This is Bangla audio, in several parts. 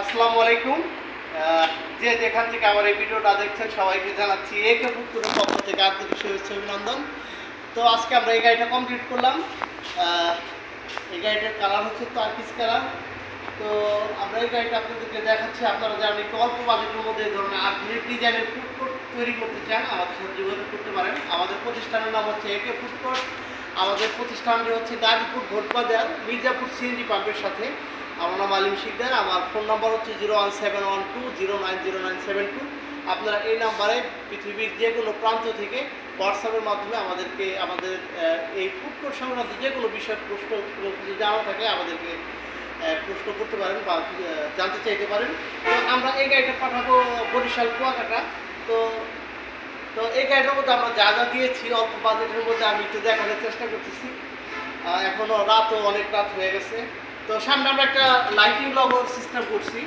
আসসালামু আলাইকুম। যে যেখান থেকে আমার এই ভিডিওটা দেখছেন সবাইকে জানাচ্ছি একে ফুটকুরের পক্ষ থেকে আন্তরিক শুভেচ্ছা অভিনন্দন। তো আজকে আমরা এই গাড়িটা কমপ্লিট করলাম। এই গাড়িটার কালার হচ্ছে টার্কিশ কালার। তো আমরা এই গাড়িটা আপনাদেরকে দেখাচ্ছি। আপনারা জানেন একটু অল্প বাজেটের মধ্যে এই ধরনের আধুনিক ডিজাইনের ফুডকোর্ট তৈরি করতে চান, আমাদের সাথে যোগাযোগ করতে পারেন। আমাদের প্রতিষ্ঠানের নাম হচ্ছে একে ফুডকোর্ট। আমাদের প্রতিষ্ঠানটি হচ্ছে গাজীপুর ঘোটবাজার মির্জাপুর সিএনজি পাম্পের সাথে। আমার নাম আলিম শিকদার। আমার ফোন নাম্বার হচ্ছে 01712090972। আপনারা এই নাম্বারে পৃথিবীর যে কোনো প্রান্ত থেকে হোয়াটসঅ্যাপের মাধ্যমে আমাদেরকে আমাদের এই ফুডকোর্ট সংক্রান্ত যে কোনো বিষয় প্রশ্ন কিছু জানা থাকে আমাদেরকে প্রশ্ন করতে পারেন বা জানতে চাইতে পারেন। তো আমরা এই গাড়িটা পাঠাবো বরিশাল কুয়াকাটা। তো তো এই গাড়িটার মধ্যে আমরা যা যা দিয়েছি অল্প বাজেটের মধ্যে আমি একটু দেখানোর চেষ্টা করতেছি। এখনও রাতও অনেক রাত হয়ে গেছে। তো সামনে আমরা একটা লাইটিং লগোর সিস্টেম করছি,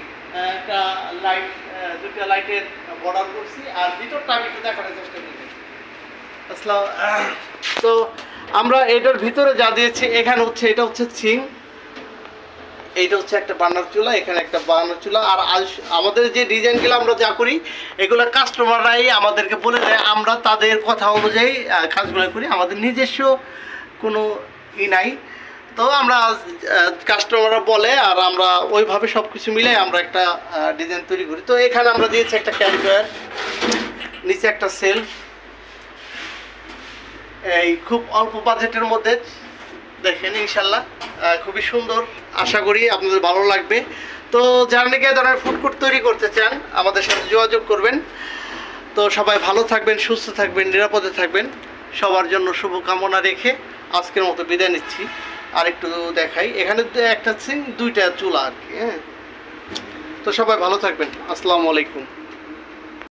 একটা লাইট দুটো লাইটের বর্ডার করছি, আর ভিতরটা আমি একটু দেখানোর চেষ্টা করছি। আসসালাম। তো আমরা এটার ভিতরে যা দিয়েছি এখানে হচ্ছে এটা হচ্ছে সিং, এইটা হচ্ছে একটা বার্নার চুলা, এখানে একটা বার্নার চুলা। আর আমাদের যে ডিজাইনগুলো আমরা যা করি এগুলো কাস্টমাররাই আমাদেরকে বলে দেয়, আমরা তাদের কথা অনুযায়ী কাজগুলো করি। আমাদের নিজস্ব কোনো নাই। তো আমরা কাস্টমাররা বলে আর আমরা ওইভাবে সব কিছু মিলে আমরা একটা ডিজাইন তৈরি করি। তো এখানে আমরা দিয়েছি একটা ক্যারিয়ার, নিচে একটা সেলফ, এই খুব অল্প বাজেটের মধ্যে দেখেন ইনশাল্লাহ খুবই সুন্দর। আশা করি আপনাদের ভালো লাগবে। তো যারা নাকি এই ধরনের ফুডকোর্ট তৈরি করতে চান আমাদের সাথে যোগাযোগ করবেন। তো সবাই ভালো থাকবেন, সুস্থ থাকবেন, নিরাপদে থাকবেন। সবার জন্য শুভকামনা রেখে আজকের মতো বিদায় নিচ্ছি। আর একটু দেখাই, এখানে একটা দুইটা চুলা আর কি। হ্যাঁ, তো সবাই ভালো থাকবেন। আসসালামু আলাইকুম।